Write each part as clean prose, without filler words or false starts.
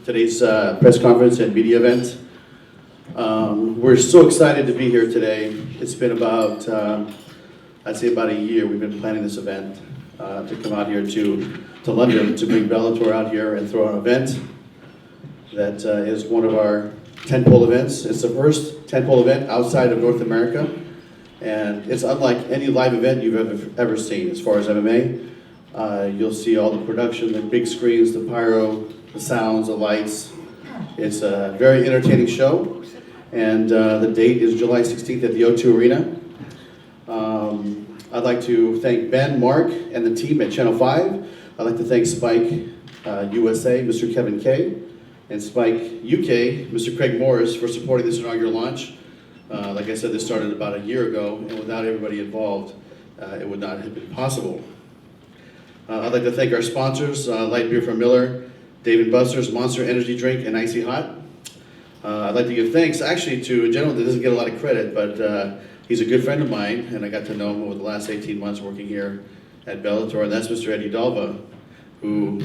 today's press conference and media event. We're so excited to be here today. It's been about, I'd say about a year we've been planning this event to come out here to London to bring Bellator out here and throw an event that is one of our tentpole events. It's the first tentpole event outside of North America, and it's unlike any live event you've ever seen as far as MMA. You'll see all the production, the big screens, the pyro, the sounds, the lights. It's a very entertaining show, and the date is July 16th at the O2 Arena. I'd like to thank Ben, Mark, and the team at Channel 5. I'd like to thank Spike USA, Mr. Kevin Kay, and Spike UK, Mr. Craig Morris, for supporting this inaugural launch. Like I said, this started about a year ago, and without everybody involved, it would not have been possible. I'd like to thank our sponsors, Light Beer from Miller, Dave & Buster's Monster Energy Drink, and Icy Hot. I'd like to give thanks actually to a gentleman that doesn't get a lot of credit, but he's a good friend of mine, and I got to know him over the last 18 months working here at Bellator, and that's Mr. Eddie Dalva, who,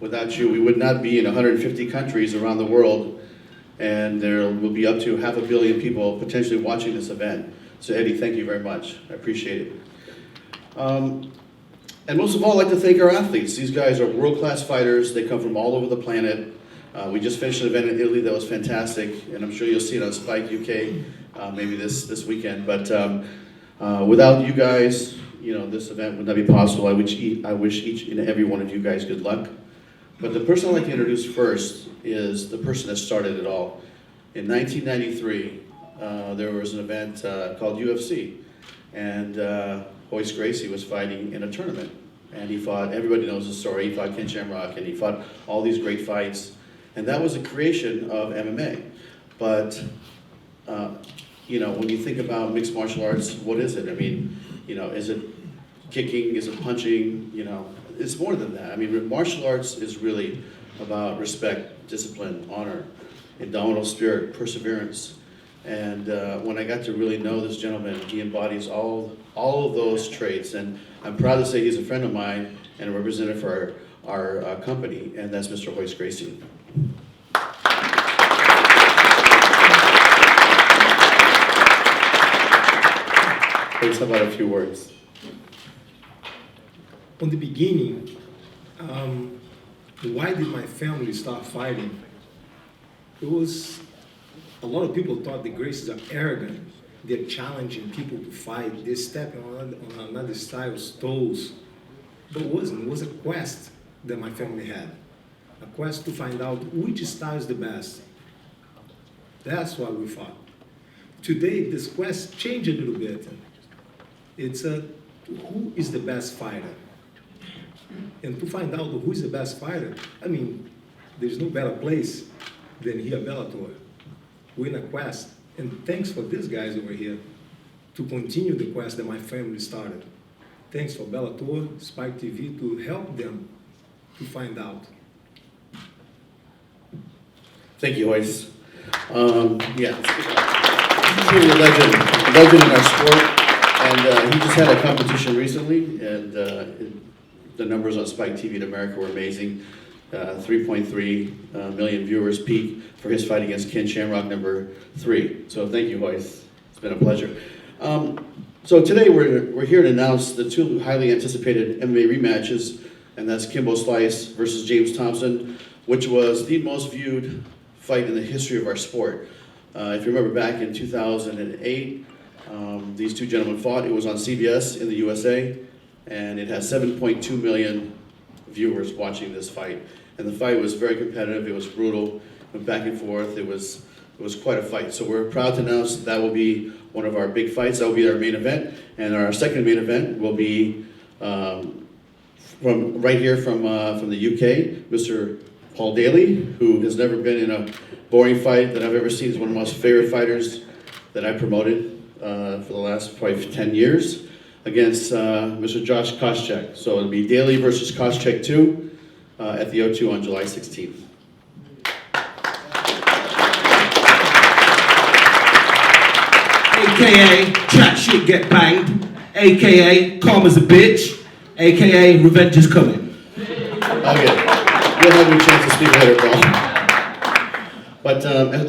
without you, we would not be in 150 countries around the world, and there will be up to 500 million people potentially watching this event. So Eddie, thank you very much. I appreciate it. And most of all, I'd like to thank our athletes. These guys are world-class fighters. They come from all over the planet. We just finished an event in Italy that was fantastic, and I'm sure you'll see it on Spike UK maybe this weekend. But without you guys, this event would not be possible. I wish each and every one of you guys good luck. But the person I'd like to introduce first is the person that started it all. In 1993, there was an event called UFC, and Royce Gracie was fighting in a tournament, and he fought, everybody knows the story, he fought Ken Shamrock, and he fought all these great fights, and that was a creation of MMA. But, when you think about mixed martial arts, what is it? I mean, is it kicking, is it punching, it's more than that. I mean, martial arts is really about respect, discipline, honor, indomitable spirit, perseverance. And when I got to really know this gentleman, he embodies all of those traits. And I'm proud to say he's a friend of mine and a representative for our company, and that's Mr. Royce Gracie. Please, how about a few words? From the beginning, why did my family start fighting? It was, a lot of people thought the Gracies are arrogant. They're challenging people to fight. They're stepping on another style's toes. But it wasn't. It was a quest that my family had. A quest to find out which style is the best. That's why we fought. Today, this quest changed a little bit. It's who is the best fighter? And to find out who is the best fighter, I mean, there's no better place than here at Bellator. We're in a quest, and thanks for these guys over here to continue the quest that my family started. Thanks for Bellator, Spike TV, to help them to find out. Thank you, Royce. Yeah, he's really a legend in our sport, and he just had a competition recently, and the numbers on Spike TV in America were amazing. 3.3 million viewers peak for his fight against Ken Shamrock, number 3. So thank you, Royce. It's been a pleasure. So today we're here to announce the two highly anticipated MMA rematches, and that's Kimbo Slice versus James Thompson, which was the most viewed fight in the history of our sport. If you remember back in 2008, these two gentlemen fought. It was on CBS in the USA, and it has 7.2 million viewers watching this fight. And the fight was very competitive. It was brutal, went back and forth. It was quite a fight. So we're proud to announce that will be one of our big fights. That will be our main event. And our second main event will be from right here from the UK, Mr. Paul Daly, who has never been in a boring fight that I've ever seen. He's one of my most favorite fighters that I promoted for the last probably 10 years, against Mr. Josh KOSCHECK. So it'll be Daly versus KOSCHECK 2 at the O2 on July 16th. AKA chat shit get banged, AKA calm as a bitch, AKA revenge is coming. Okay, you'll have your chance to speak later, Paul. But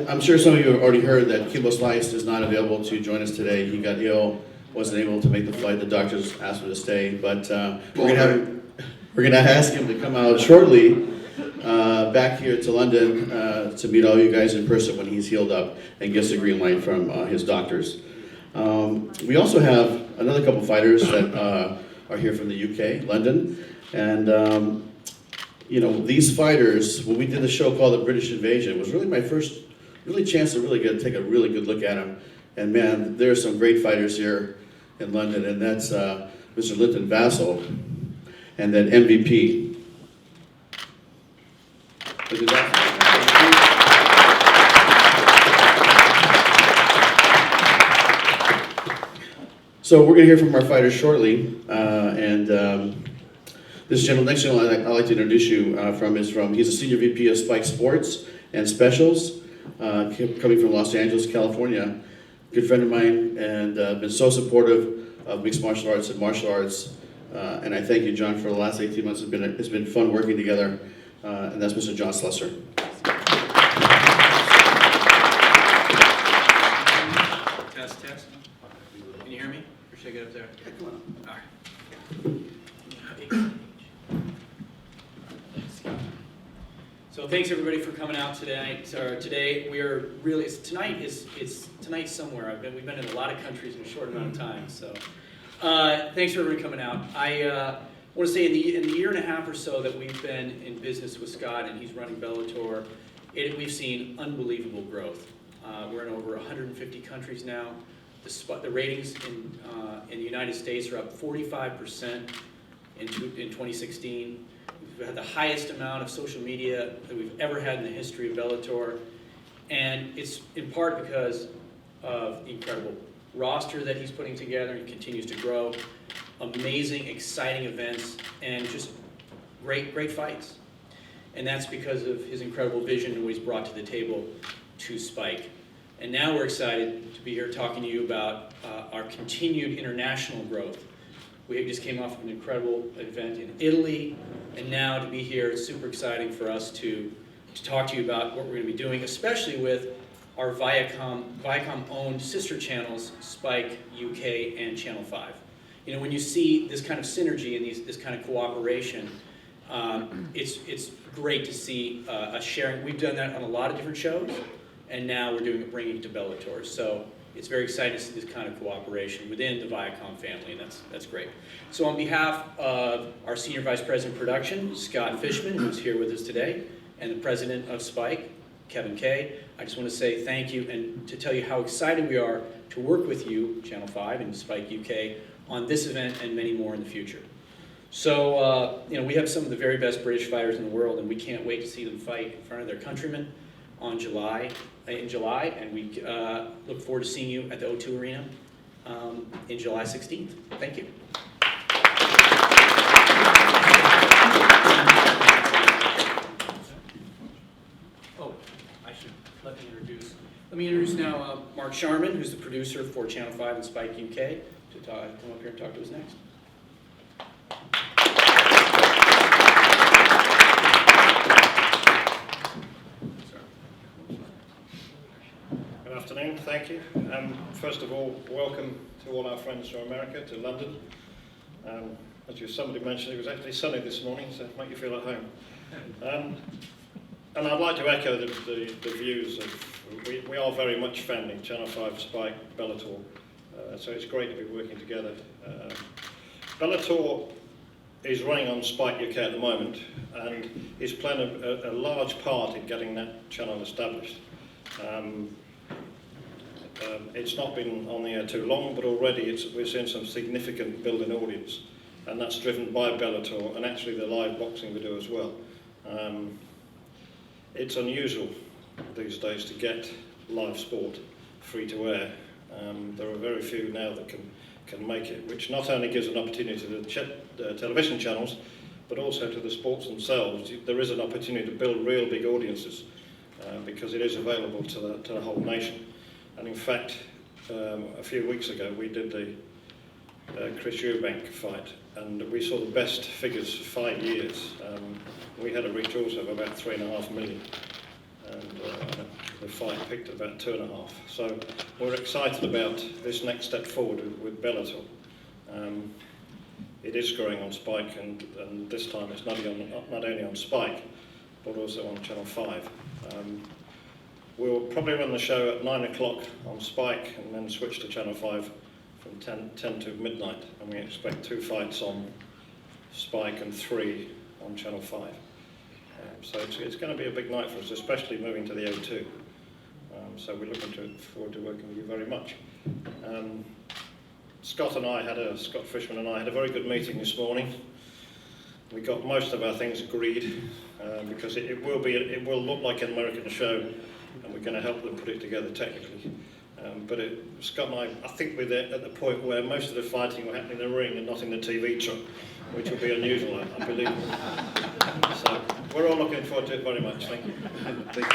I'm sure some of you have already heard that Kimbo Slice is not available to join us today. He got ill, wasn't able to make the flight. The doctors asked him to stay, but we're gonna ask him to come out shortly back here to London to meet all you guys in person when he's healed up and gets the green light from his doctors. We also have another couple fighters that are here from the UK, London, and you know, these fighters, when we did the show called The British Invasion, it was really my first chance to really take a really good look at them. And man, there are some great fighters here in London, and that's Mr. Linton Vassell, and then MVP. Look at that. So we're going to hear from our fighters shortly, this gentleman, next gentleman I'd like to introduce you he's a senior VP of Spike Sports and Specials, coming from Los Angeles, California. Good friend of mine, and been so supportive of mixed martial arts and martial arts. And I thank you, John, for the last 18 months. It's been fun working together, and that's Mr. John Slusser. Test, test. Can you hear me? Or should I get up there? Yeah, come on. All right. So thanks everybody for coming out tonight. Today we are really it's tonight somewhere. We've been in a lot of countries in a short amount of time. So thanks for everybody coming out. I want to say in the year and a half or so that we've been in business with Scott and he's running Bellator, we've seen unbelievable growth. We're in over 150 countries now. The ratings in the United States are up 45% in 2016. We've had the highest amount of social media that we've ever had in the history of Bellator. And it's in part because of the incredible roster that he's putting together and continues to grow. Amazing, exciting events, and just great fights. And that's because of his incredible vision and what he's brought to the table to Spike. And now we're excited to be here talking to you about our continued international growth. We just came off of an incredible event in Italy, and now to be here, it's super exciting for us to talk to you about what we're going to be doing, especially with our Viacom-owned sister channels, Spike UK and Channel 5. You know, when you see this kind of synergy and this kind of cooperation, it's great to see us sharing. We've done that on a lot of different shows, and now we're bringing it to Bellator. So it's very exciting to see this kind of cooperation within the Viacom family, and that's great. So on behalf of our Senior Vice President of Production, Scott Fishman, who's here with us today, and the President of Spike, Kevin Kay, I just want to say thank you and to tell you how excited we are to work with you, Channel 5 and Spike UK, on this event and many more in the future. So, you know, we have some of the very best British fighters in the world, and we can't wait to see them fight in front of their countrymen in July, and we look forward to seeing you at the O2 Arena in July 16th. Thank you. Oh, let me introduce now Mark Sharman, who's the producer for Channel 5 and Spike UK, to come up here and talk to us next. Good afternoon, thank you. First of all, welcome to all our friends from America, to London. As somebody mentioned, it was actually sunny this morning, so make you feel at home. And I'd like to echo the views of, we are very much founding Channel 5, Spike, Bellator, so it's great to be working together. Bellator is running on Spike UK at the moment, and is playing a large part in getting that channel established. It's not been on the air too long, but already we're seeing some significant building audience, and that's driven by Bellator and actually the live boxing we do as well. It's unusual these days to get live sport free to air. There are very few now that can make it, which not only gives an opportunity to the television channels, but also to the sports themselves. There is an opportunity to build real big audiences because it is available to the whole nation. And in fact, a few weeks ago we did the Chris Eubank fight, and we saw the best figures for 5 years. We had a reach also of about 3.5 million. And fight picked at about 2.5. So we're excited about this next step forward with Bellator. It is growing on Spike, and this time it's not only on Spike, but also on Channel 5. We'll probably run the show at 9 o'clock on Spike and then switch to Channel 5 from 10 to midnight, and we expect 2 fights on Spike and 3 on Channel 5. So it's going to be a big night for us, especially moving to the O2. So we're looking forward to working with you very much. Scott Fishman and I had a very good meeting this morning. We got most of our things agreed because it will look like an American show, and we're going to help them put it together technically. But Scott and I think we're there at the point where most of the fighting will happen in the ring and not in the TV truck, which will be unusual, I believe. So we're all looking forward to it very much. Thank you. Thank you.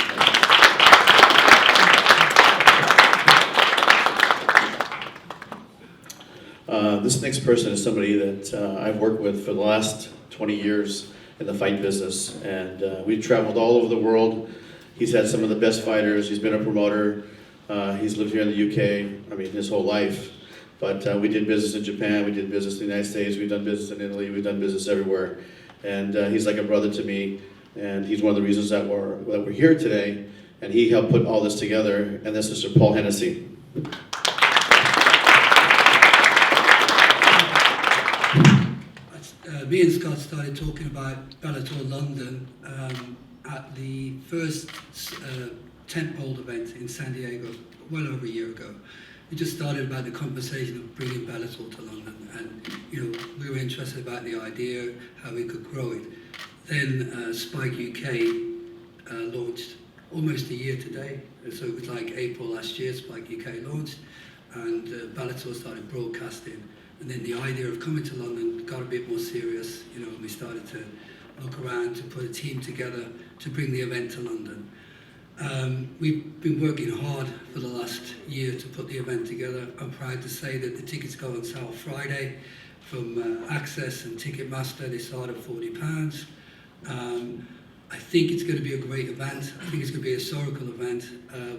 This next person is somebody that I've worked with for the last 20 years in the fight business, and we've traveled all over the world. He's had some of the best fighters. He's been a promoter. He's lived here in the UK, his whole life. But we did business in Japan, we did business in the United States, we've done business in Italy, we've done business everywhere. And he's like a brother to me, and he's one of the reasons that we're here today. And he helped put all this together, and this is Sir Paul Hennessy. Me and Scott started talking about Bellator London at the first tentpole event in San Diego well over a year ago. We just started about the conversation of bringing Bellator to London, and we were interested about the idea, how we could grow it. Then Spike UK launched almost a year today, so it was like April last year. Spike UK launched, and Bellator started broadcasting. And then the idea of coming to London got a bit more serious. We started to look around to put a team together to bring the event to London. We've been working hard for the last year to put the event together. I'm proud to say that the tickets go on sale Friday from Access and Ticketmaster. They start at £40. I think it's going to be a great event. I think it's going to be a historical event.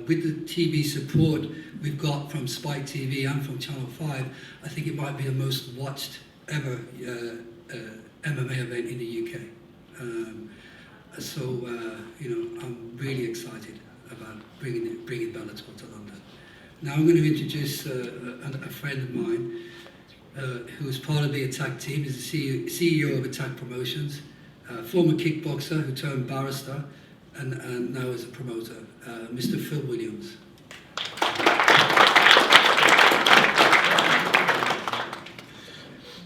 With the TV support we've got from Spike TV and from Channel 5, I think it might be the most watched ever MMA event in the UK. I'm really excited about bringing Bellator to London. Now I'm going to introduce a friend of mine who is part of the Attack team. He's the CEO of Attack Promotions. Former kickboxer who turned barrister and now is a promoter, Mr. Phil Williams.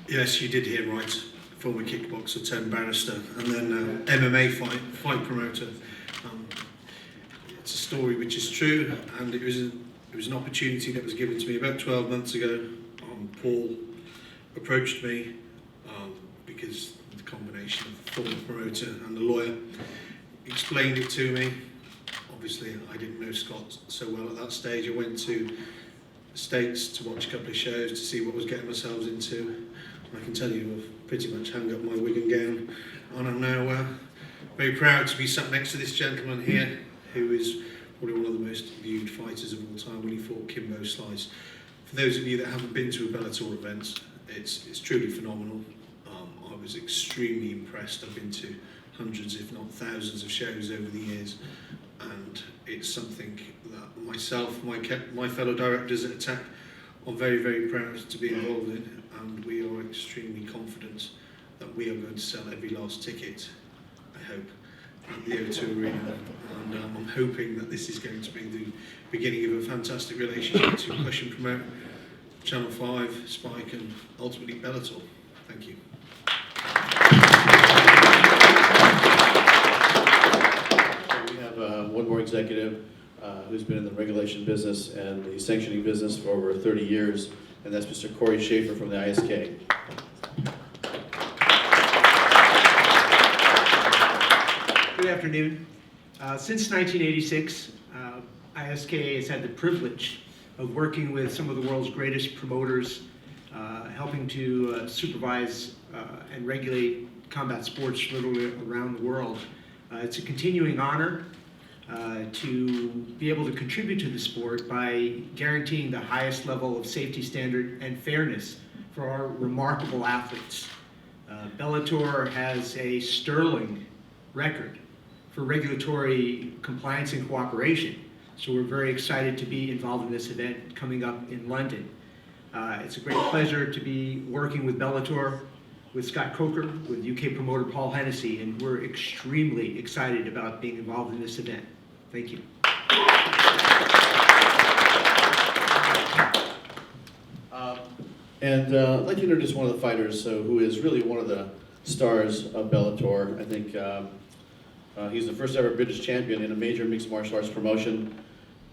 Yes, you did hear right. Former kickboxer turned barrister and then MMA fight promoter. It's a story which is true, and it was an opportunity that was given to me about 12 months ago. Paul approached me because the combination of the former promoter and the lawyer explained it to me. Obviously, I didn't know Scott so well at that stage. I went to the States to watch a couple of shows to see what I was getting myself into. And I can tell you, I've pretty much hung up my wig and gown, and I'm now very proud to be sat next to this gentleman here, who is probably one of the most viewed fighters of all time when he fought Kimbo Slice. For those of you that haven't been to a Bellator event, it's truly phenomenal. I was extremely impressed. I've been to hundreds, if not thousands, of shows over the years, and it's something that myself, my fellow directors at Attack are very, very proud to be involved in, and we are extremely confident that we are going to sell every last ticket, I hope, at the O2 Arena, and I'm hoping that this is going to be the beginning of a fantastic relationship to push and promote Channel 5, Spike, and ultimately Bellator. Thank you. We have one more executive who's been in the regulation business and the sanctioning business for over 30 years, and that's Mr. Corey Schaefer from the ISK. Good afternoon. Since 1986, ISK has had the privilege of working with some of the world's greatest promoters, helping to supervise and regulate combat sports literally around the world. It's a continuing honor to be able to contribute to the sport by guaranteeing the highest level of safety standard and fairness for our remarkable athletes. Bellator has a sterling record for regulatory compliance and cooperation, so we're very excited to be involved in this event coming up in London. It's a great pleasure to be working with Bellator, with Scott Coker, with UK promoter Paul Hennessy, and we're extremely excited about being involved in this event. Thank you. I'd like to introduce one of the fighters who is really one of the stars of Bellator. I think he's the first ever British champion in a major mixed martial arts promotion.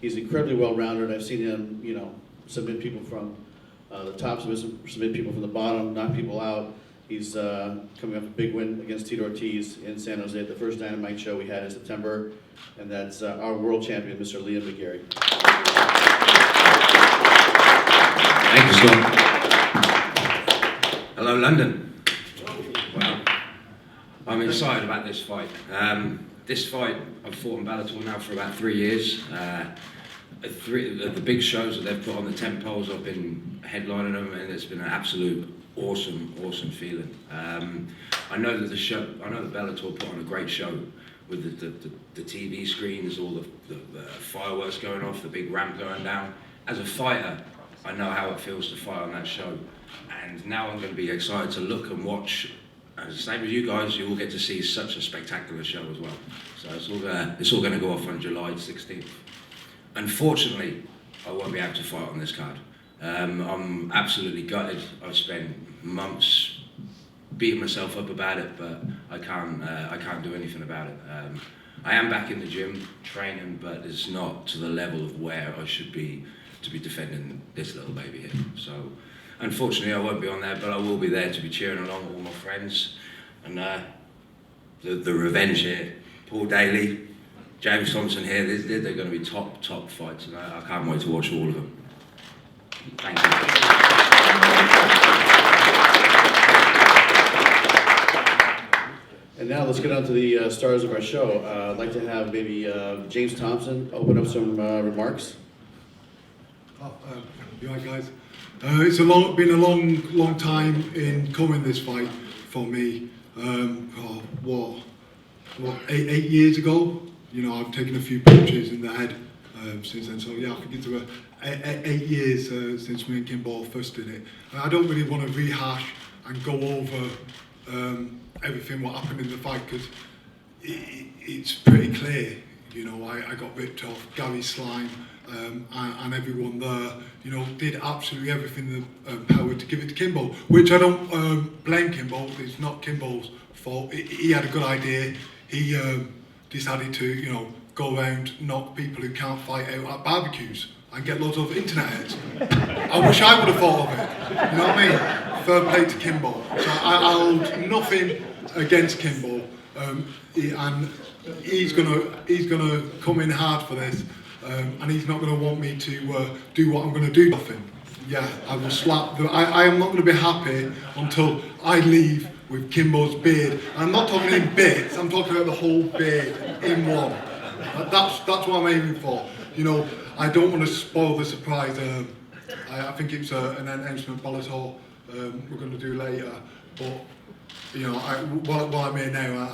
He's incredibly well-rounded. I've seen him, submit people from the top, submit people from the bottom, knock people out. He's coming off a big win against Tito Ortiz in San Jose at the first Dynamite show we had in September, and that's our world champion, Mr. Liam McGeary. Thank you, Scott. Hello, London. Wow. I'm excited about this fight. This fight, I've fought in Bellator now for about 3 years. The big shows that they've put on the tent poles, I've been headlining them, and it's been an absolute awesome feeling. I know that Bellator put on a great show with the TV screens, all the fireworks going off, the big ramp going down. As a fighter, I know how it feels to fight on that show, and now I'm going to be excited to look and watch. And the same as you guys, you will get to see such a spectacular show as well. So it's all going to go off on July 16th. Unfortunately, I won't be able to fight on this card. I'm absolutely gutted. I've spent months beating myself up about it, but I can't do anything about it. I am back in the gym training, but it's not to the level of where I should be to be defending this little baby here. So unfortunately I won't be on there, but I will be there to be cheering along with all my friends. And the revenge here, Paul Daly, James Thompson here, they're going to be top fights, and I can't wait to watch all of them. Thank you. And now let's get on to the stars of our show. I'd like to have maybe James Thompson open up some remarks. You right, guys? It's been a long time in coming, this fight for me. 8 years ago. I've taken a few punches in the head since then. So yeah, I think it's about 8 years since me and Kimbo first did it. I don't really want to rehash and go over everything what happened in the fight, because it's pretty clear. I got ripped off. Gary Slime and everyone there, did absolutely everything in their power to give it to Kimbo, which I don't blame Kimbo. It's not Kimbo's fault. He had a good idea. He decided to, go around, knock people who can't fight out at barbecues and get loads of internet heads. I wish I would have thought of it. You know what I mean? Fair play to Kimbo. So I hold nothing against Kimbo, and he's gonna come in hard for this, and he's not gonna want me to do what I'm gonna do. Nothing. Yeah, I will slap. I am not gonna be happy until I leave with Kimbo's beard. I'm not talking in bits. I'm talking about the whole beard in one. That's what I'm aiming for. I don't want to spoil the surprise. I think it's an announcement Bellator we're going to do later. But while I'm here now,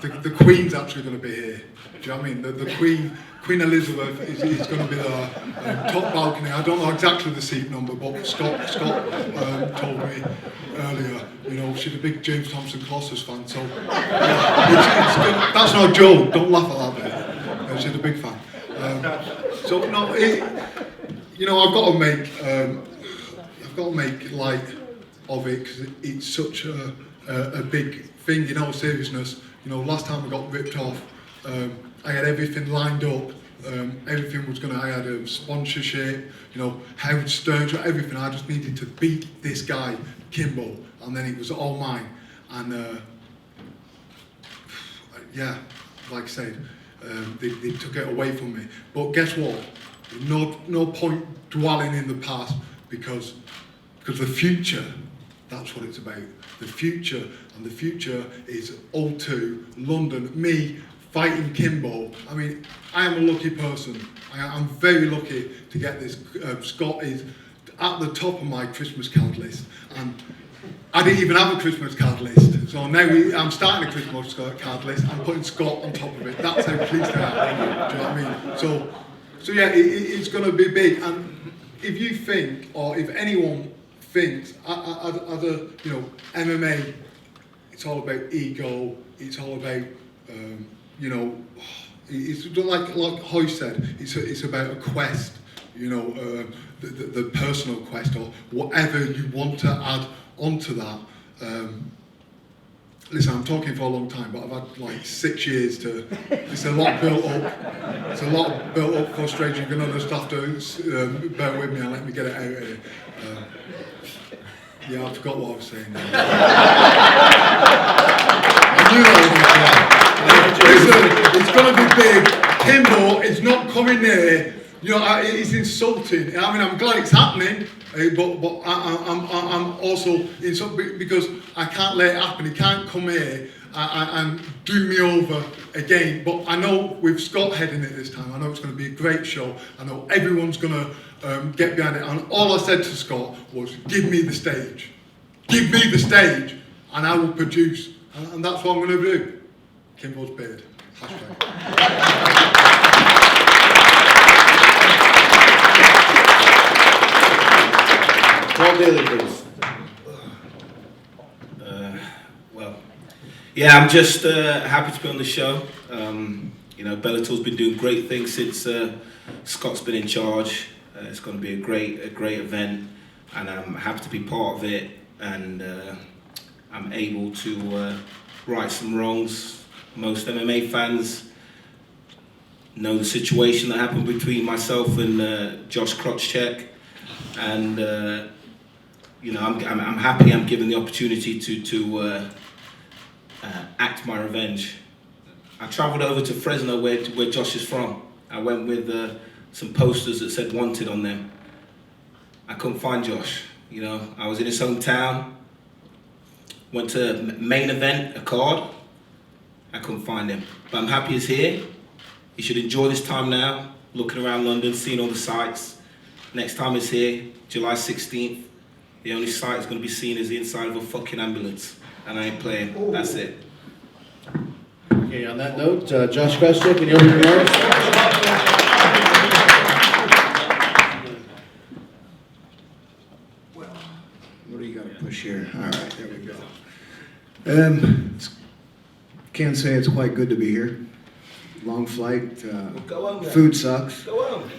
the Queen's actually going to be here. Do you know what I mean? The Queen Elizabeth is going to be there, top balcony. I don't know exactly the seat number, but Scott told me earlier. She's a big James Thompson Colossus fan, so that's not a joke. Don't laugh at that bit. She's a big fan. I've got to make light of it, because it's such a big thing. In all seriousness, last time I got ripped off, I had everything lined up. Everything was I had a sponsorship, Howard Stern, everything. I just needed to beat this guy, Kimbo, and then it was all mine. And yeah, like I said, they took it away from me. But guess what? No point dwelling in the past, because the future, that's what it's about. The future, and the future is O2, London, me fighting Kimbo. I mean, I am a lucky person. I'm very lucky to get this. Scott is at the top of my Christmas card list, and I didn't even have a Christmas card list. So now I'm starting a Christmas card list. I'm putting Scott on top of it. That's how pleased I am. Do you know what I mean? So yeah, it's going to be big. And if you think, or if anyone thinks, MMA, it's all about ego. It's all about, it's like Hoy said. It's about a quest. The personal quest, or whatever you want to add onto that. Listen, I'm talking for a long time, but I've had like 6 years to. It's a lot built up. It's a lot built up frustration. You're gonna just have to bear with me and let me get it out of here. Yeah, I forgot what I was saying. I knew that was going to Listen, it's gonna be big. Kimbo is not coming near. It's insulting. I mean, I'm glad it's happening, but I'm also insulted because I can't let it happen. He can't come here and do me over again. But I know with Scott heading it this time, I know it's going to be a great show. I know everyone's going to get behind it. And all I said to Scott was, give me the stage. Give me the stage, and I will produce. And that's what I'm going to do. Kimbo's beard. Hashtag. Paul Daly, please. Yeah, I'm just happy to be on the show. Bellator's been doing great things since Scott's been in charge. It's going to be a great event, and I'm happy to be part of it. And I'm able to right some wrongs. Most MMA fans know the situation that happened between myself and Josh KOSCHECK, and I'm happy I'm given the opportunity to act my revenge. I travelled over to Fresno where Josh is from. I went with some posters that said wanted on them. I couldn't find Josh. I was in his hometown, went to main event, a card. I couldn't find him, but I'm happy he's here. He should enjoy this time now, looking around London, seeing all the sights. Next time he's here, July 16th, the only sight he's going to be seen is the inside of a fucking ambulance. And I ain't playing. That's it. Okay, on that note, Josh KOSCHECK, any opening remarks? What do you got to push here? All right, there we go. Can't say it's quite good to be here. Long flight. Food sucks. Go on.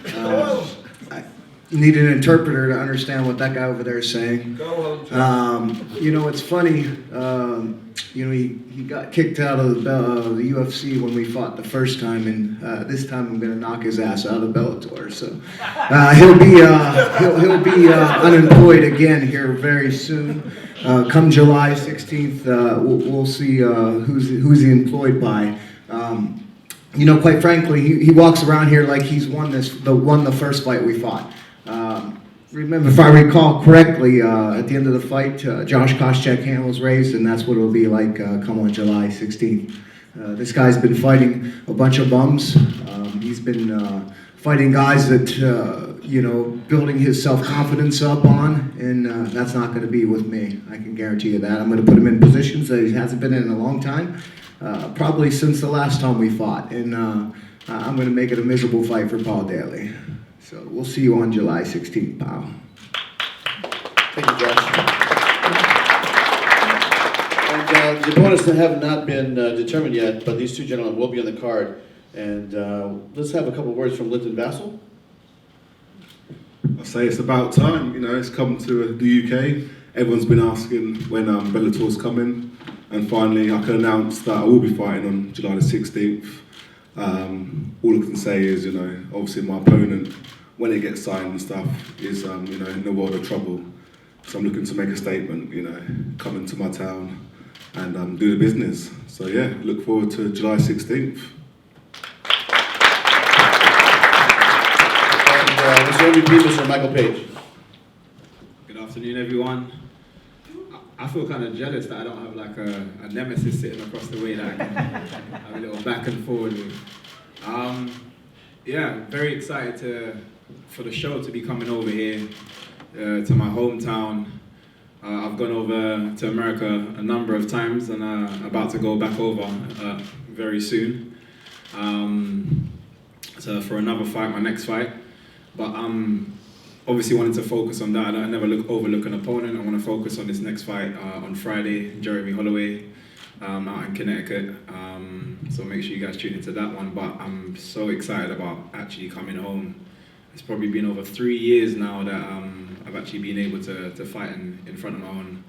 I need an interpreter to understand what that guy over there is saying. Go on. It's funny. He got kicked out of the UFC when we fought the first time, and this time I'm going to knock his ass out of Bellator. So he'll be unemployed again here very soon. Come July 16th, we'll see who's he employed by. Quite frankly, he walks around here like he's won the first fight we fought. Remember, if I recall correctly, at the end of the fight, Josh KOSCHECK hand was raised, and that's what it'll be like come on July 16th. This guy's been fighting a bunch of bums. He's been fighting guys that, building his self-confidence up on, and that's not going to be with me. I can guarantee you that. I'm going to put him in positions that he hasn't been in a long time, probably since the last time we fought, and I'm going to make it a miserable fight for Paul Daly. So we'll see you on July 16th, pal. Thank you, Josh. And the opponents that have not been determined yet, but these two gentlemen will be on the card. And let's have a couple words from Linton Vassell. I say it's about time. It's come to the UK. Everyone's been asking when Bellator's coming, and finally I can announce that I will be fighting on July the 16th. All I can say is, obviously my opponent, when it gets signed and stuff, is, in the world of trouble. So I'm looking to make a statement, come into my town and do the business. So yeah, look forward to July 16th. And Mr. MVP, Mr. Michael Page. Good afternoon, everyone. I feel kind of jealous that I don't have like a nemesis sitting across the way that I can have a little back and forward with. Yeah, very excited for the show to be coming over here to my hometown. I've gone over to America a number of times and about to go back over very soon. So for another fight, my next fight. But obviously wanted to focus on that. I never overlook an opponent. I want to focus on this next fight on Friday, Jeremy Holloway, out in Connecticut. So make sure you guys tune into that one. But I'm so excited about actually coming home. It's probably been over 3 years now that I've actually been able to fight in front of my own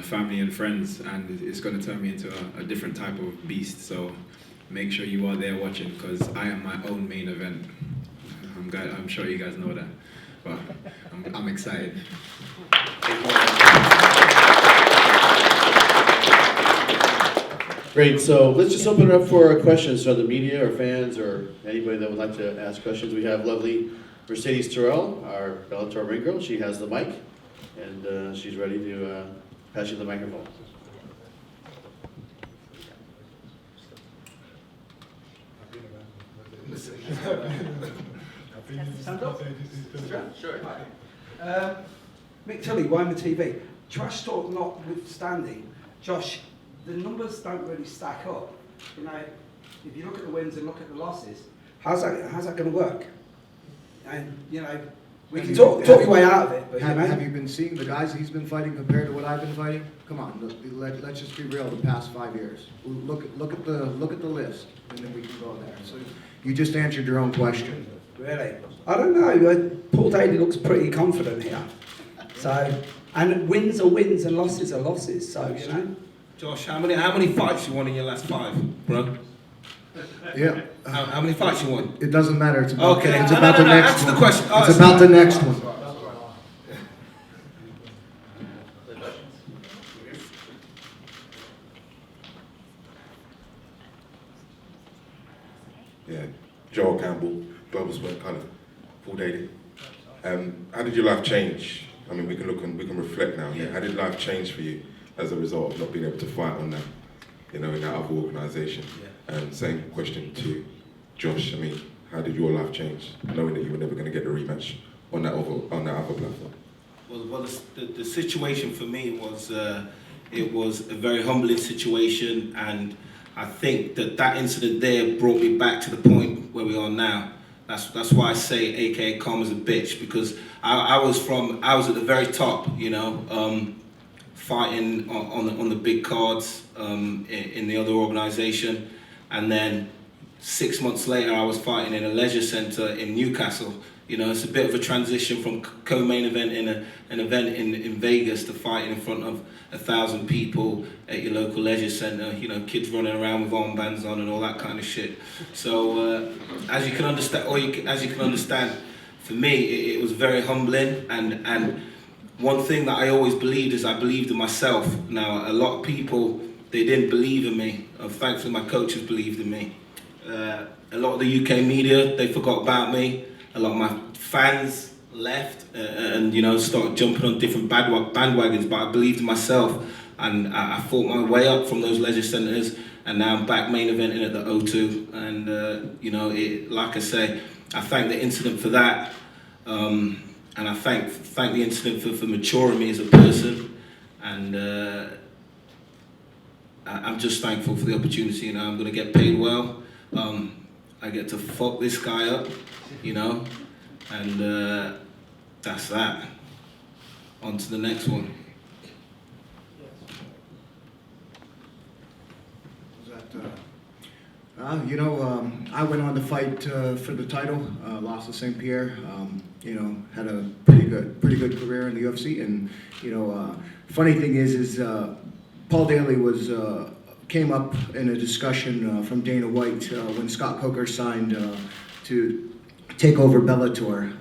family and friends, and it's going to turn me into a different type of beast. So make sure you are there watching, because I am my own main event. I'm sure you guys know that, but I'm excited. Great, so let's just open it up for questions from the media or fans or anybody that would like to ask questions. We have lovely Mercedes Terrell, our Bellator ring girl. She has the mic, and she's ready to pass you the microphone. Stand up. Sure. Mick Tully, Wyman TV. Trash talk notwithstanding, Josh, the numbers don't really stack up. You know, if you look at the wins and look at the losses, how's that going to work? And you know, we can talk your way out of it. But Have you been seeing the guys he's been fighting compared to what I've been fighting? Come on, let's just be real. The past 5 years, look at the list, and then we can go there. So you just answered your own question. Really? I don't know. Paul Daly looks pretty confident here. So, and wins are wins and losses are losses. So you know. Josh, how many fights you won in your last 5, bro? Yeah. How many fights you won? It doesn't matter. It's about, okay. It's about the next answer one. the question. It's about the next one. Yeah, Joel Campbell, Global Sport, kind of Paul Daly. How did your life change? I mean, we can reflect now. Yeah. How did life change for you as a result of not being able to fight on that, in that other organisation? Same question to Josh. I mean, how did your life change, knowing that you were never going to get the rematch on that other platform? Well, the situation for me was it was a very humbling situation, and I think that incident there brought me back to the point where we are now. That's why I say, AKA calm as a bitch, because I was at the very top, fighting on the big cards in the other organisation, and then 6 months later I was fighting in a leisure centre in Newcastle. It's a bit of a transition from co-main event in an event in Vegas to fighting in front of 1,000 people at your local leisure centre. Kids running around with armbands on and all that kind of shit. So as you can understand, for me it was very humbling. And one thing that I always believed is I believed in myself. Now a lot of people, they didn't believe in me. Thankfully my coaches believed in me. A lot of the UK media, they forgot about me. A lot of my fans left and started jumping on different bandwagons, but I believed in myself, and I fought my way up from those leisure centres, and now I'm back main eventing at the O2, and like I say, I thank the incident for that, and I thank the incident for maturing me as a person, and I'm just thankful for the opportunity. I'm going to get paid well. I get to fuck this guy up, and that's that. On to the next one. I went on to fight for the title, lost to St. Pierre. Had a pretty good career in the UFC, and funny thing is Paul Daly came up in a discussion from Dana White when Scott Coker signed to take over Bellator.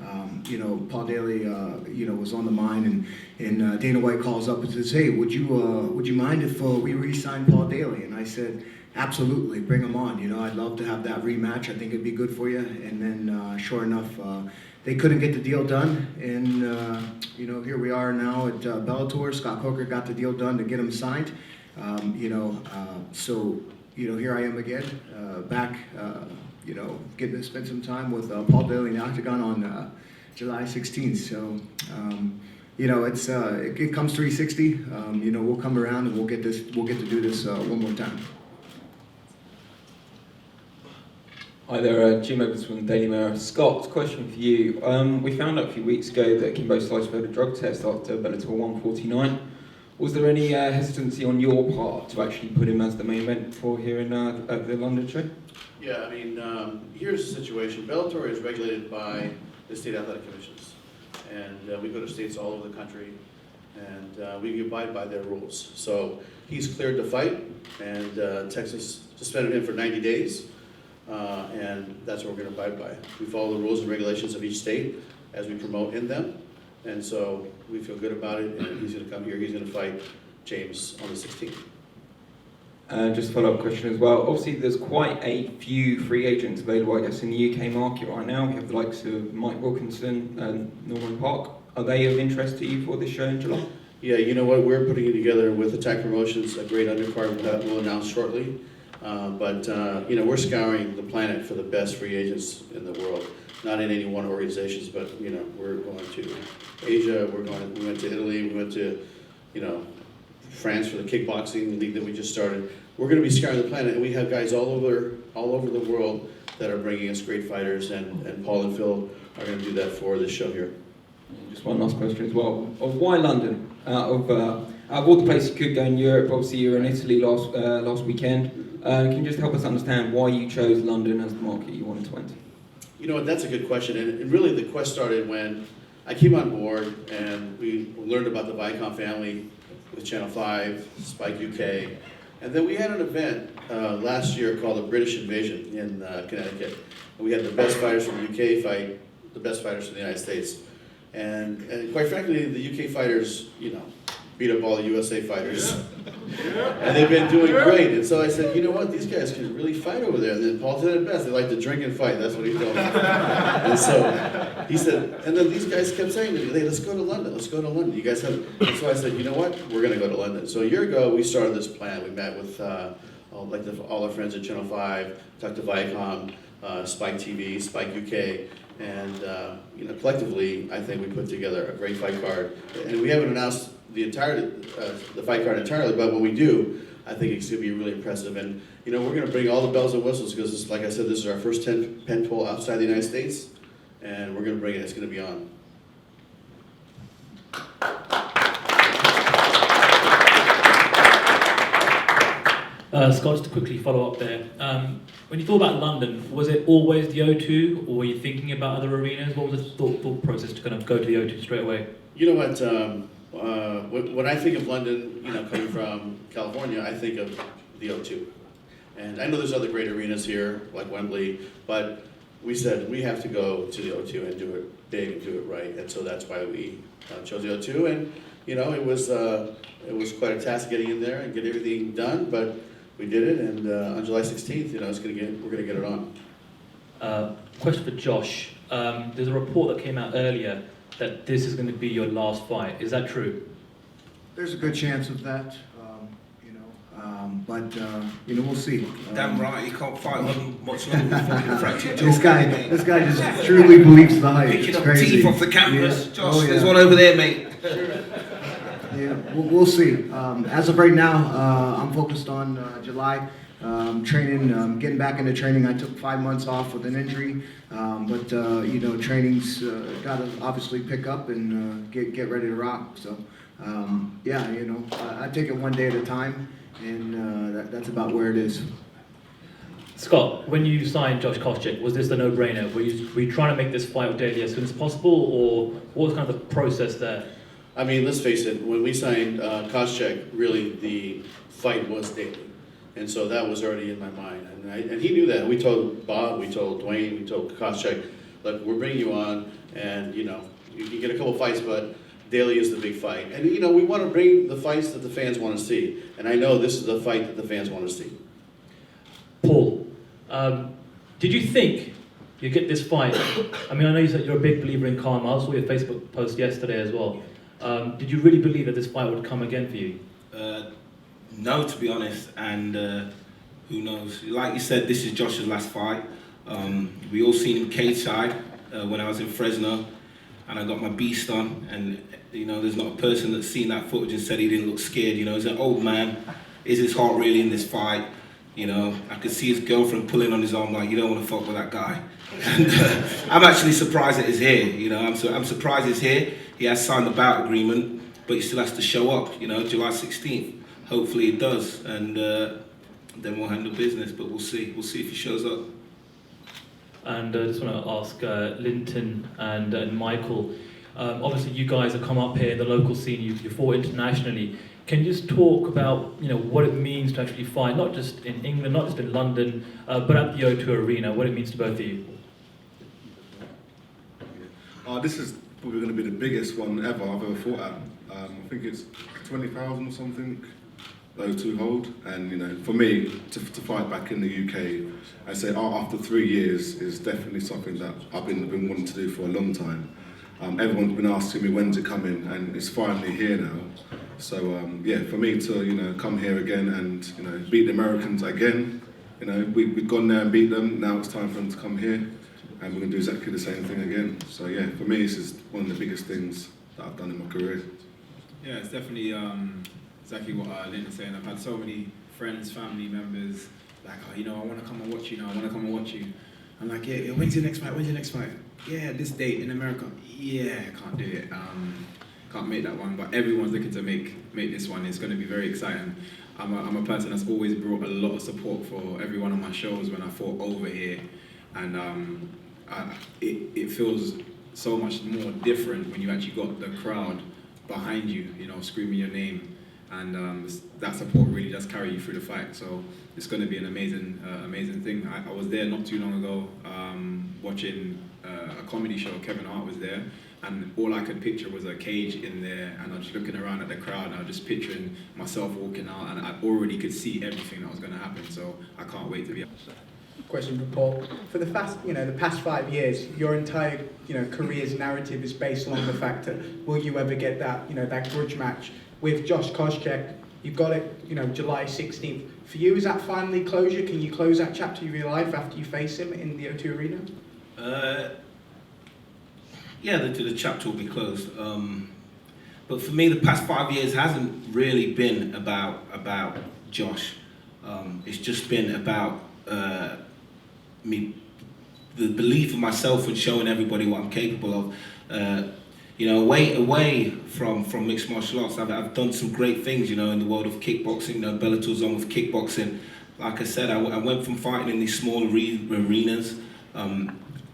Paul Daly, was on the mind, and Dana White calls up and says, "Hey, would you mind if we re-sign Paul Daly?" And I said, "Absolutely, bring him on. I'd love to have that rematch. I think it'd be good for you." And then, sure enough, they couldn't get the deal done, and you know, here we are now at Bellator. Scott Coker got the deal done to get him signed. So you know, here I am again, back. You know, getting to spend some time with Paul Daly in the Octagon on July 16th. So you know, it comes 360. You know, we'll come around and we'll get to do this one more time. Hi there, Jim Evans from the Daily Mirror. Scott, question for you. We found out a few weeks ago that Kimbo Slice failed a drug test after Bellator 149. Was there any hesitancy on your part to actually put him as the main event for here in at the London show? Yeah, I mean, here's the situation. Bellator is regulated by the state athletic commissions, and we go to states all over the country, and we abide by their rules. So he's cleared to fight, and Texas suspended him for 90 days. And that's what we're going to abide by. We follow the rules and regulations of each state as we promote in them, and so we feel good about it, and he's going to come here, he's going to fight James on the 16th. Just a follow-up question as well. Obviously, there's quite a few free agents available, I guess, in the UK market right now. We have the likes of Mike Wilkinson and Norman Park. Are they of interest to you for this show in July? Yeah, you know what, we're putting it together with Attack Promotions, a great undercard that we'll announce shortly. You know, we're scouring the planet for the best free agents in the world. Not in any one organizations, but you know, we're going to Asia. We went to Italy. We went to, you know, France for the kickboxing league that we just started. We're going to be scouring the planet, and we have guys all over the world that are bringing us great fighters. And Paul and Phil are going to do that for this show here. Just one last question as well. Why London? Out of all the places you could go in Europe, obviously you were in Italy last weekend. Can you just help us understand why you chose London as the market you wanted to enter? You know what, that's a good question, and really the quest started when I came on board and we learned about the Viacom family with Channel 5, Spike UK, and then we had an event last year called the British Invasion in Connecticut. And we had the best fighters from the UK fight the best fighters from the United States, and quite frankly, the UK fighters, you know, beat up all the USA fighters. And they've been doing great. And so I said, you know what, these guys can really fight over there. And then Paul said it best, they like to drink and fight. That's what he told me. And so he said, and then these guys kept saying to me, hey, let's go to London, let's go to London. You guys have, and so I said, you know what, we're gonna go to London. So a year ago, we started this plan. We met with all our friends at Channel 5, talked to Viacom, Spike TV, Spike UK, and you know, collectively, I think we put together a great fight card. And we haven't announced the fight card entirely, but when we do, I think it's going to be really impressive. And you know, we're going to bring all the bells and whistles because, like I said, this is our first pen pull outside the United States, and we're going to bring it. It's going to be on. Scott, just to quickly follow up there. When you thought about London, was it always the O2, or were you thinking about other arenas? What was the thought process to kind of go to the O2 straight away? You know what? When I think of London, you know, coming from California, I think of the O2. And I know there's other great arenas here, like Wembley, but we said we have to go to the O2 and do it big and do it right. And so that's why we chose the O2. And you know, it was quite a task getting in there and get everything done, but we did it. And on July 16th, you know, we're gonna get it on. Question for Josh. There's a report that came out earlier that this is going to be your last fight. Is that true? There's a good chance of that, you know, but you know, we'll see. Damn right, you can't fight on much longer before you fracture your This jaw. guy just truly believes the hype. Picking It's up crazy. teeth off the canvas. Yeah. Josh, Oh, yeah. there's one over there, mate. Yeah, we'll see. As of right now, I'm focused on July. Training, getting back into training. I took 5 months off with an injury, but you know, training's got to obviously pick up and get ready to rock. So, yeah, you know, I take it one day at a time, and that's about where it is. Scott, when you signed Josh KOSCHECK, was this a no-brainer? Were you trying to make this fight with Daly as soon as possible, or what was kind of the process there? I mean, let's face it, when we signed KOSCHECK, really the fight was Daly. And so that was already in my mind. And he knew that. We told Bob, we told Dwayne, we told KOSCHECK, look, we're bringing you on, and you know, you can get a couple fights, but Daly is the big fight. And you know, we want to bring the fights that the fans want to see. And I know this is the fight that the fans want to see. Paul, did you think You get this fight. I mean, I know you said you're a big believer in karma. I saw your Facebook post yesterday as well. Did you really believe that this fight would come again for you? No, to be honest, and who knows? Like you said, this is Josh's last fight. We all seen him cage side when I was in Fresno, and I got my beast on, and you know, there's not a person that's seen that footage and said he didn't look scared. You know, he's an old man. Is his heart really in this fight? You know, I could see his girlfriend pulling on his arm like, you don't want to fuck with that guy. And I'm actually surprised that he's here. You know, I'm surprised he's here. He has signed the bout agreement, but he still has to show up. You know, July 16th. Hopefully he does, and then we'll handle business. But we'll see. We'll see if he shows up. And I just want to ask Linton and Michael. Obviously, you guys have come up here in the local scene. You fought internationally. Can you just talk about, you know, what it means to actually fight, not just in England, not just in London, but at the O2 Arena, what it means to both of you? This is probably going to be the biggest one ever I've ever fought at. I think it's 20,000 or something, O2 hold. And, you know, for me, to fight back in the UK, I say after 3 years is definitely something that I've been wanting to do for a long time. Everyone's been asking me when to come in, and it's finally here now. So yeah, for me to, you know, come here again and, you know, beat the Americans again. You know, we've gone there and beat them. Now it's time for them to come here, and we're going to do exactly the same thing again. So yeah, for me, this is one of the biggest things that I've done in my career. Yeah, it's definitely exactly what Linton's saying. I've had so many friends, family members, like, oh, you know, I want to come and watch you now. I want to come and watch you. I'm like, yeah, when's your next fight? When's your next fight? Yeah, this date in America. Yeah, I can't do it. Can't make that one, but everyone's looking to make this one. It's going to be very exciting. I'm a person that's always brought a lot of support for every one of my shows when I fought over here, and it feels so much more different when you actually got the crowd behind you, you know, screaming your name, and that support really does carry you through the fight. So it's going to be an amazing thing. I was there not too long ago watching a comedy show. Kevin Hart was there. And all I could picture was a cage in there, and I was just looking around at the crowd, and I was just picturing myself walking out, and I already could see everything that was going to happen. So I can't wait to be. Question for Paul. For the past 5 years, your entire, career's narrative is based on the fact that will you ever get that, that grudge match with Josh KOSCHECK? You've got it, July 16th. For you, is that finally closure? Can you close that chapter of your life after you face him in the O2 Arena? Yeah, the chapter will be closed. But for me, the past 5 years hasn't really been about Josh. It's just been about me, the belief in myself and showing everybody what I'm capable of. Away from mixed martial arts, I've done some great things, in the world of kickboxing. Bellator's on with kickboxing. Like I said, I went from fighting in these small arenas.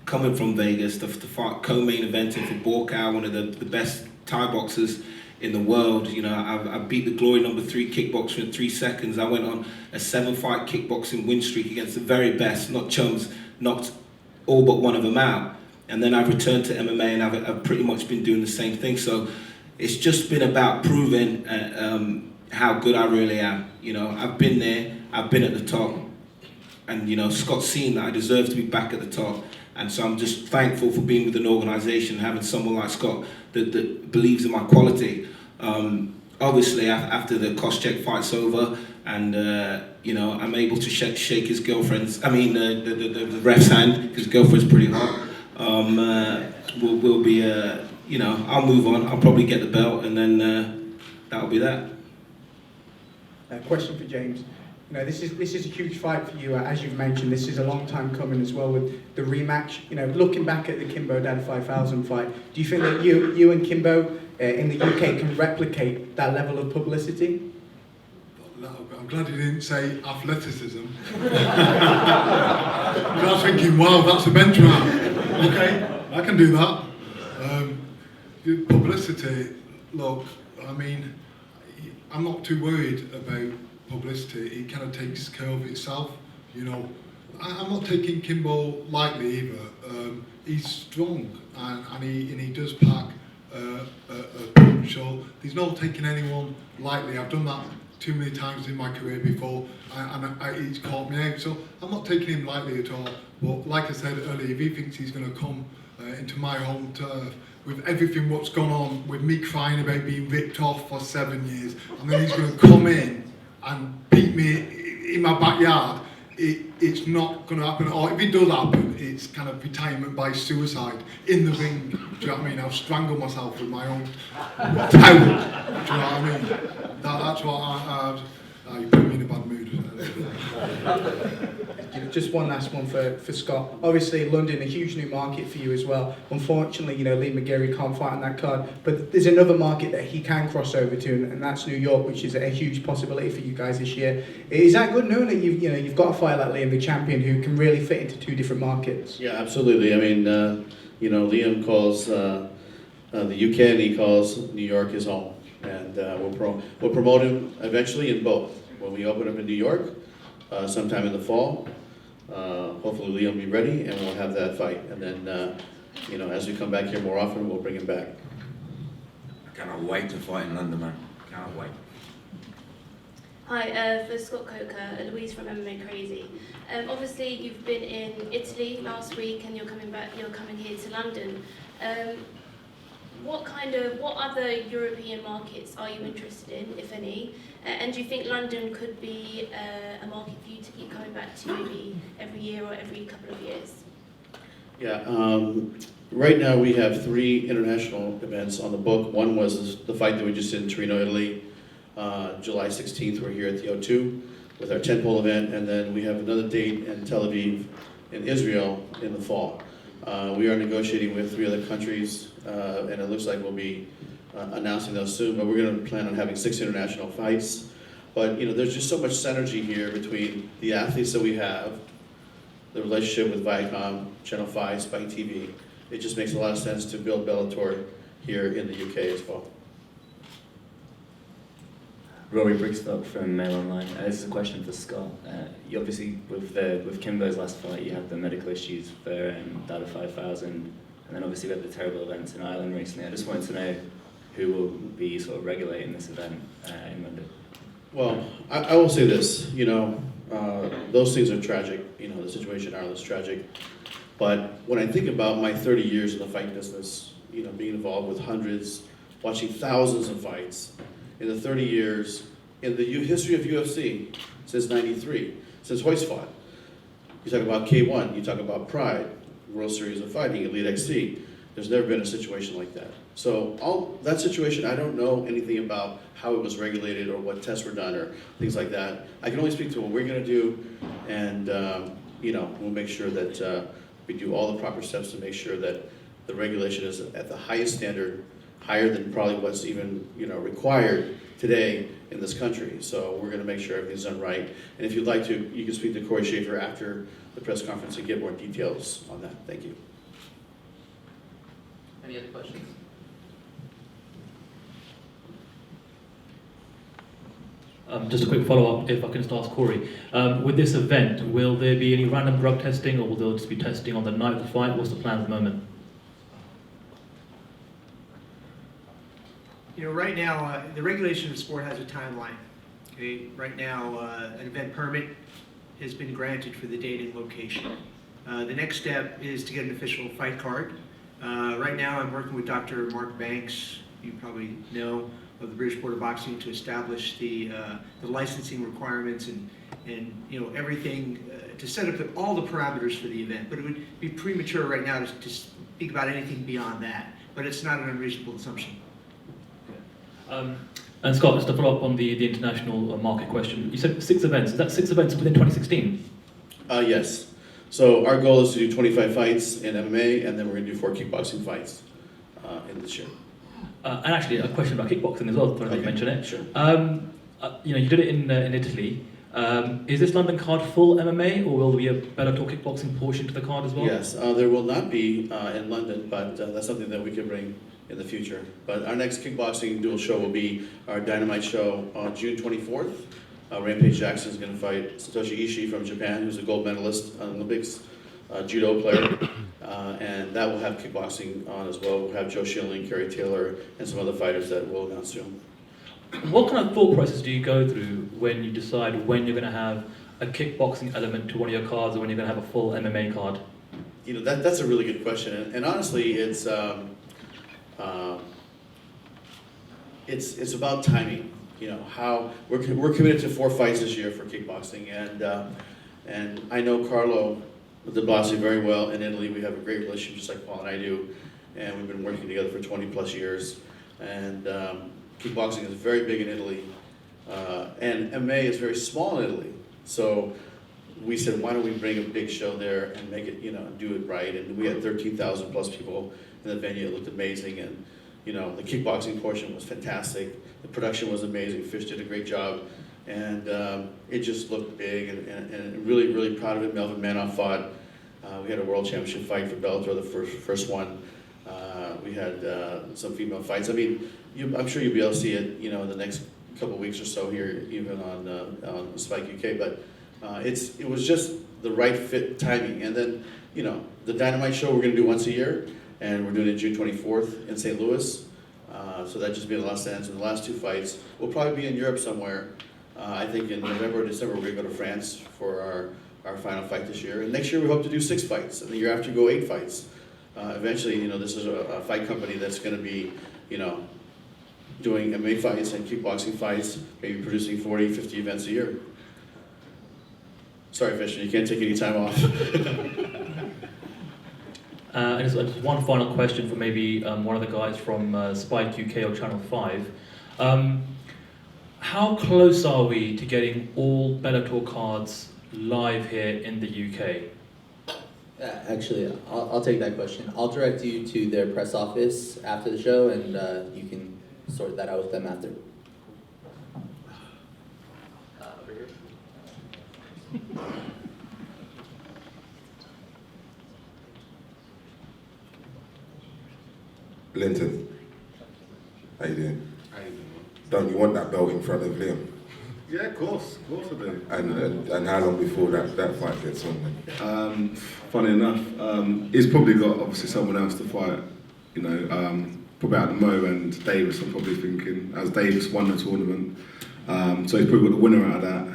Coming from Vegas to fight co-main eventing for Borkow, one of the best Thai boxers in the world. I beat the Glory #3 kickboxer in 3 seconds. I went on a 7-fight kickboxing win streak against the very best, not chums, knocked all but one of them out. And then I've returned to MMA, and I've pretty much been doing the same thing. So it's just been about proving how good I really am. I've been there, I've been at the top, and Scott's seen that I deserve to be back at the top. And so I'm just thankful for being with an organisation, having someone like Scott that believes in my quality. Obviously, after the KOSCHECK fight's over, and I'm able to shake his girlfriend's, the ref's hand, because his girlfriend's pretty hot. We'll be, I'll move on. I'll probably get the belt, and then that'll be that. Question for James. This is a huge fight for you, as you've mentioned. This is a long time coming as well with the rematch. Looking back at the Kimbo Dad 5000 fight, do you think that you and Kimbo in the UK can replicate that level of publicity? I'm glad you didn't say athleticism. I was thinking, wow, that's a benchmark. Okay, I can do that. Publicity, look, I'm not too worried about publicity. It kind of takes care of itself, I'm not taking Kimbo lightly either. He's strong and he does pack a punch, so there's no taking anyone lightly. I've done that too many times in my career before, he's caught me out. So I'm not taking him lightly at all. But like I said earlier, if he thinks he's going to come into my home turf with everything what's gone on, with me crying about being ripped off for 7 years, and then he's going to come in and beat me in my backyard, it's not going to happen. Or if it does happen, it's kind of retirement by suicide in the ring. Do you know what I mean? I'll strangle myself with my own towel. Do you know what I mean? That's what you put me in a bad mood. Just one last one for Scott. Obviously, London, a huge new market for you as well. Unfortunately, Lee McGeary can't fight on that card, but there's another market that he can cross over to, and that's New York, which is a huge possibility for you guys this year. Is that good knowing that you've got a fighter like Liam, the champion, who can really fit into two different markets? Yeah, absolutely. I mean, Liam calls the UK and he calls New York his home, and we'll promote him eventually in both. When we open up in New York, sometime in the fall, hopefully Liam will be ready and we'll have that fight. And then, as we come back here more often, we'll bring him back. I cannot wait to fight in London, man. Cannot wait. Hi, for Scott Coker, Louise from MMA Crazy. Obviously, you've been in Italy last week, and you're coming here to London. What other European markets are you interested in, if any? And do you think London could be a market for you to keep coming back to, maybe every year or every couple of years? Yeah, right now we have 3 international events on the book. One was the fight that we just did in Torino, Italy. July 16th, we're here at the O2 with our tentpole event, and then we have another date in Tel Aviv in Israel in the fall. We are negotiating with 3 other countries, and it looks like we'll be announcing those soon, but we're going to plan on having 6 international fights. But there's just so much synergy here between the athletes that we have, the relationship with Viacom, Channel 5, Spike TV. It just makes a lot of sense to build Bellator here in the UK as well. Rory Brickstock from Mail Online. This is a question for Scott. You obviously, with Kimbo's last fight, you had the medical issues for Data 5000, and then obviously we had the terrible events in Ireland recently. I just wanted to know who will be sort of regulating this event in London. Well, I will say this, those things are tragic. The situation in Ireland is tragic. But when I think about my 30 years in the fight business, being involved with hundreds, watching thousands of fights, in the 30 years, in the history of UFC, since '93, since Royce fought. You talk about K1, you talk about Pride, World Series of Fighting, Elite XC. There's never been a situation like that. So all that situation, I don't know anything about how it was regulated or what tests were done or things like that. I can only speak to what we're going to do, and we'll make sure that we do all the proper steps to make sure that the regulation is at the highest standard, higher than probably what's even required today in this country. So we're going to make sure everything's done right. And if you'd like to, you can speak to Corey Schaefer after the press conference and get more details on that. Thank you. Any other questions? Just a quick follow-up, if I can just ask Corey. With this event, will there be any random drug testing, or will there just be testing on the night of the fight? What's the plan at the moment? Right now, the regulation of the sport has a timeline. Okay? Right now, an event permit has been granted for the date and location. The next step is to get an official fight card. Right now, I'm working with Dr. Mark Banks, you probably know, of the British Board of Boxing, to establish the licensing requirements and everything to set up all the parameters for the event. But it would be premature right now to speak about anything beyond that. But it's not an unreasonable assumption. And Scott, just to follow up on the international market question, you said 6 events. Is that 6 events within 2016? Yes. So our goal is to do 25 fights in MMA, and then we're going to do 4 kickboxing fights in this year. And actually, a question about kickboxing as well, you mention it. Sure. You did it in Italy. Is this London card full MMA, or will there be a Bellator kickboxing portion to the card as well? Yes, there will not be in London, but that's something that we can bring in the future. But our next kickboxing dual show will be our Dynamite show on June 24th. Rampage Jackson is going to fight Satoshi Ishii from Japan, who's a gold medalist on Olympics, judo player, and that will have kickboxing on as well. We'll have Joe Schilling, Kerry Taylor, and some other fighters that we'll announce soon. What kind of thought process do you go through when you decide when you're going to have a kickboxing element to one of your cards, or when you're going to have a full MMA card? You know, that's a really good question, and honestly, it's about timing. You know, how we're committed to 4 fights this year for kickboxing, and I know Carlo de Blasi very well in Italy. We have a great relationship, just like Paul and I do, and we've been working together for 20 plus years. And kickboxing is very big in Italy, and MMA is very small in Italy. So we said, why don't we bring a big show there and make it, you know, do it right? And we had 13,000 plus people in the venue. It looked amazing, and you know, the kickboxing portion was fantastic. The production was amazing. Fish did a great job, and it just looked big, and really, really proud of it. Melvin Manoff fought. We had a world championship fight for Bellator, the first one. We had some female fights. I mean, I'm sure you'll be able to see it, you know, in the next couple of weeks or so here, even on Spike UK. But it was just the right fit timing. And then, you know, the Dynamite show we're going to do once a year, and we're doing it June 24th in St. Louis. So that just be in Los Angeles. And the last 2 fights will probably be in Europe somewhere. I think in November or December we're going to go to France for our final fight this year. And next year we hope to do 6 fights, and the year after go 8 fights. Eventually, you know, this is a fight company that's going to be, you know, doing MMA fights and kickboxing fights, maybe producing 40, 50 events a year. Sorry, Fisher, you can't take any time off. And just one final question for maybe one of the guys from Spike UK or Channel 5. How close are we to getting all Bellator cards live here in the UK? Actually, I'll take that question. I'll direct you to their press office after the show, and you can sort that out with them after. Over here. Linton, how you doing? Don't you want that belt in front of Liam? Yeah, of course I do. And how long before that fight gets on then? Funny enough, he's probably got obviously someone else to fight. You know, probably at the Mo and Davis. I'm probably thinking, as Davis won the tournament, so he's probably got the winner out of that.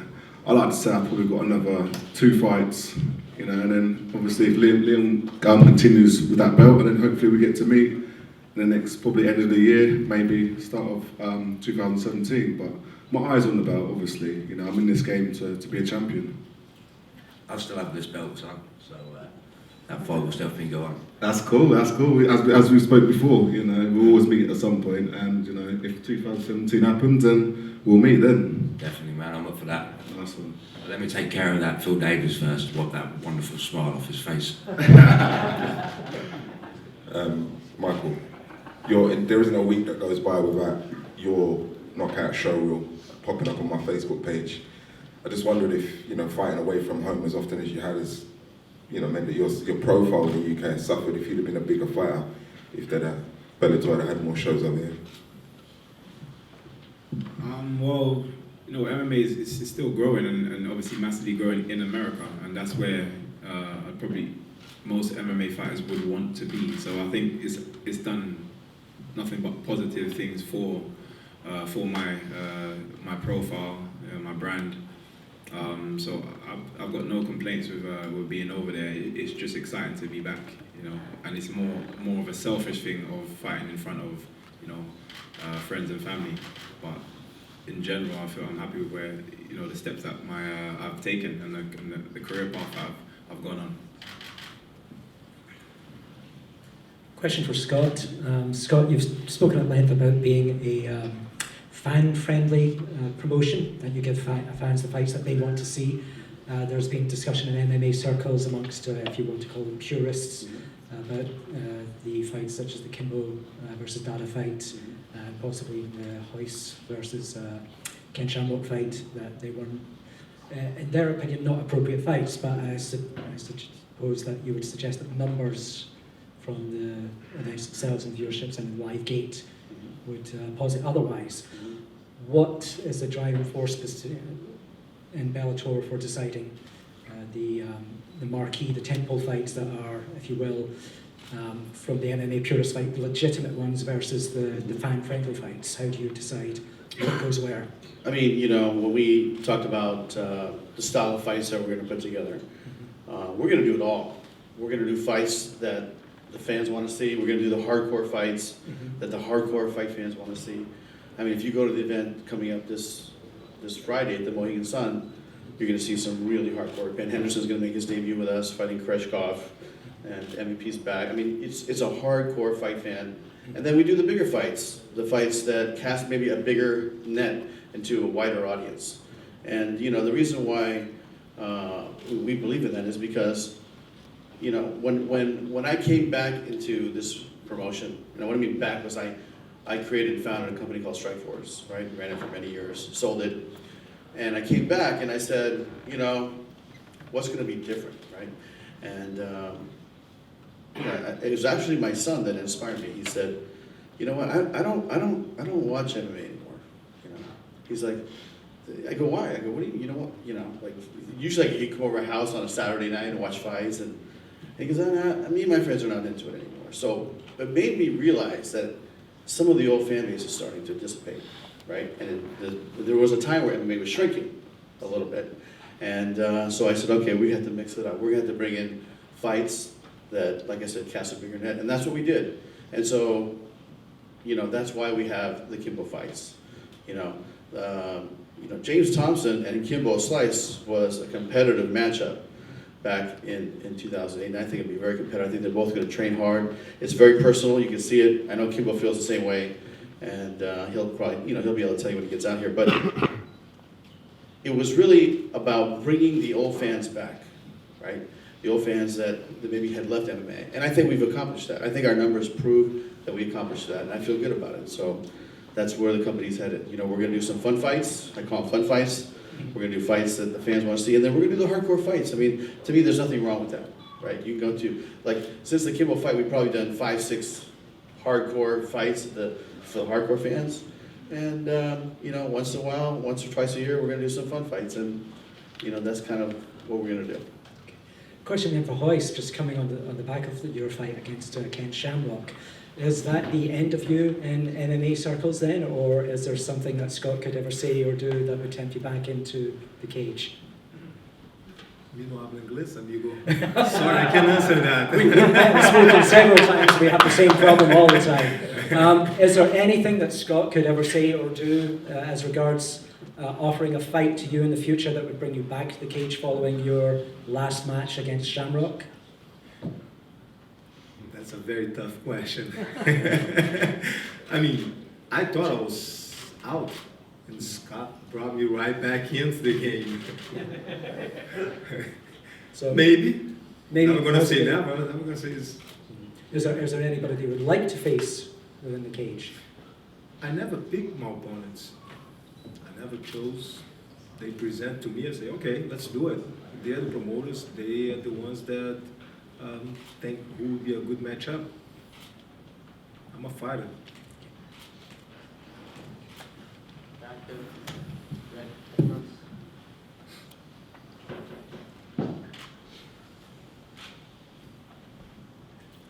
I like to say I've probably got another 2 fights. You know, and then obviously if Liam continues with that belt, and then hopefully we get to meet in the next probably end of the year, maybe start of 2017. But my eyes on the belt, obviously. You know, I'm in this game to be a champion. I still have this belt, son, so that fight will definitely go on. That's cool. As we spoke before, you know, we'll always meet at some point, and you know, if 2017 happens, then we'll meet then. Definitely, man. I'm up for that. Nice one. But let me take care of that Phil Davis first. Wipe that wonderful smile off his face. Michael, there isn't a week that goes by without your knockout show reel popping up on my Facebook page. I just wondered if, you know, fighting away from home as often as you had has, you know, meant that your profile in the UK has suffered if you'd have been a bigger fighter, if Bellator had more shows over here. Well, you know, MMA is still growing and obviously massively growing in America, and that's where probably most MMA fighters would want to be. So I think it's done nothing but positive things for my profile, my brand. So I've got no complaints with being over there. It's just exciting to be back, you know, and it's more of a selfish thing of fighting in front of, you know, friends and family. But in general, I feel I'm happy with where, you know, the steps that I've taken and the career path I've gone on. Question for Scott. Scott, you've spoken at length about being a fan-friendly promotion, that you give fans the fights that they want to see. There's been discussion in MMA circles amongst, if you want to call them purists, about the fights such as the Kimbo versus Dada fight, and possibly the Royce versus Ken Shamrock fight, that they weren't, in their opinion, not appropriate fights, but I suppose that you would suggest that numbers from the events themselves and viewerships and live gate would posit otherwise. What is the driving force in Bellator for deciding the marquee, the tentpole fights that are, if you will, from the MMA purist fight, the legitimate ones versus the fan-friendly fights? How do you decide what goes where? I mean, you know, when we talked about the style of fights that we're going to put together, we're going to do it all. We're going to do fights that the fans want to see. We're going to do the hardcore fights that the hardcore fight fans want to see. I mean, if you go to the event coming up this Friday at the Mohegan Sun, you're going to see some really hardcore. Ben Henderson's going to make his debut with us, fighting Koreshkov, and MVP's back. I mean, it's a hardcore fight fan. And then we do the bigger fights, the fights that cast maybe a bigger net into a wider audience. And you know, the reason why we believe in that is because, you know, when I came back into this promotion, and what I mean back was I created and founded a company called Strikeforce, right? Ran it for many years, sold it, and I came back and I said, you know, what's going to be different, right? And it was actually my son that inspired me. He said, you know what? I don't watch MMA anymore. You know, he's like, I go, why? I go, what do you know what? You know, like usually he'd come over our house on a Saturday night and watch fights, and he goes, me and my friends are not into it anymore. So it made me realize that some of the old fan base is starting to dissipate, right? And there was a time where MMA was shrinking a little bit. And so I said, okay, we have to mix it up. We're going to have to bring in fights that, like I said, cast a bigger net. And that's what we did. And so, you know, that's why we have the Kimbo fights. You know, James Thompson and Kimbo Slice was a competitive matchup back in 2008, and I think it'll be very competitive. I think they're both going to train hard. It's very personal. You can see it. I know Kimbo feels the same way, and he'll probably, you know, he'll be able to tell you when he gets out here. But it was really about bringing the old fans back, right? The old fans that maybe had left MMA, and I think we've accomplished that. I think our numbers prove that we accomplished that, and I feel good about it. So that's where the company's headed. You know, we're going to do some fun fights. I call them fun fights. We're going to do fights that the fans want to see, and then we're going to do the hardcore fights. I mean, to me, there's nothing wrong with that, right? You can go to, like, since the Kimbo fight, we've probably done 5-6 hardcore fights for the hardcore fans. And, you know, once in a while, once or twice a year, we're going to do some fun fights, and, you know, that's kind of what we're going to do. Question then for Royce, just coming on the back of your fight against Ken Shamrock. Is that the end of you in MMA circles then, or is there something that Scott could ever say or do that would tempt you back into the cage? You know, I'm English, amigo. Sorry, I can't answer that. We've spoken several times, we have the same problem all the time. Is there anything that Scott could ever say or do as regards offering a fight to you in the future that would bring you back to the cage following your last match against Shamrock? That's a very tough question. I mean, I thought I was out, and Scott brought me right back into the game. So maybe. I'm going to say that, but I'm going to say this. Is there anybody that you would like to face within the cage? I never picked my opponents. I never chose. They present to me and say, okay, let's do it. They're the promoters. They are the ones that think who would be a good matchup. I'm a fighter.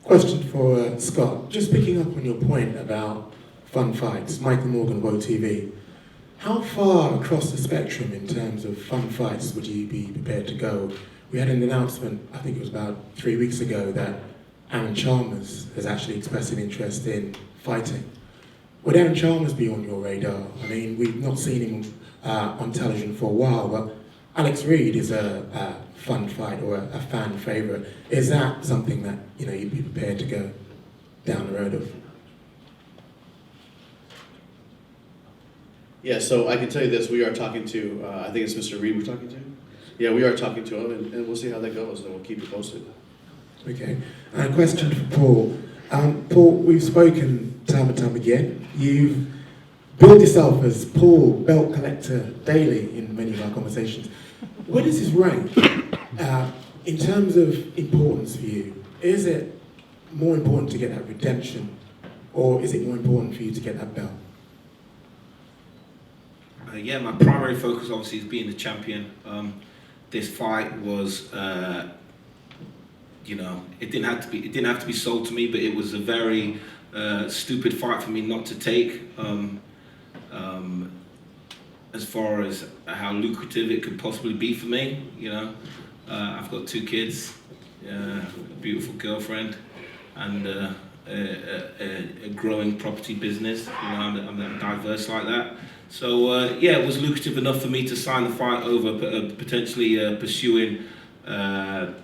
Question for Scott. Just picking up on your point about fun fights, Michael Morgan, Woe TV. How far across the spectrum in terms of fun fights would you be prepared to go? We had an announcement, I think it was about 3 weeks ago, that Aaron Chalmers has actually expressed an interest in fighting. Would Aaron Chalmers be on your radar? I mean, we've not seen him on television for a while, but Alex Reed is a fun fight or a fan favourite. Is that something that, you know, you'd be prepared to go down the road of? Yeah, so I can tell you this, we are talking to, I think it's Mr. Reed we're talking to. Yeah, we are talking to him, and we'll see how that goes, and we'll keep you posted. Okay. A question for Paul. Paul, we've spoken time and time again. You've billed yourself as Paul Belt Collector Daly in many of our conversations. Where does this rank in terms of importance for you? Is it more important to get that redemption, or is it more important for you to get that belt? Yeah, my primary focus obviously is being the champion. This fight was, you know, it didn't have to be sold to me, but it was a very stupid fight for me not to take. as far as how lucrative it could possibly be for me. You know, I've got 2 kids, a beautiful girlfriend, and a growing property business. You know, I'm diverse like that. So yeah, it was lucrative enough for me to sign the fight over potentially pursuing a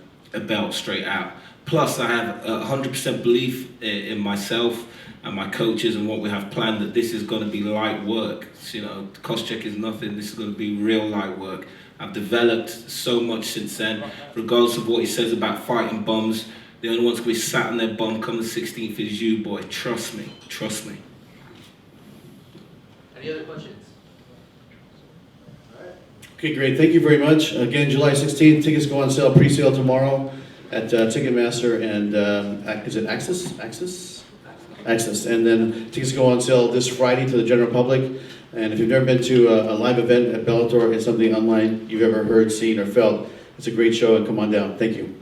belt straight out. Plus, I have 100% belief in myself and my coaches and what we have planned, that this is going to be light work. So, you know, KOSCHECK is nothing. This is going to be real light work. I've developed so much since then, regardless of what he says about fighting bums. The only one's going to be sat on their bum come the 16th is you, boy. Trust me. Trust me. Any other questions? Okay, great. Thank you very much. Again, July 16th, tickets go on sale, pre-sale tomorrow at Ticketmaster and is it Access? Access. And then tickets go on sale this Friday to the general public. And if you've never been to a live event at Bellator, it's something unlike you've ever heard, seen, or felt. It's a great show, and come on down. Thank you.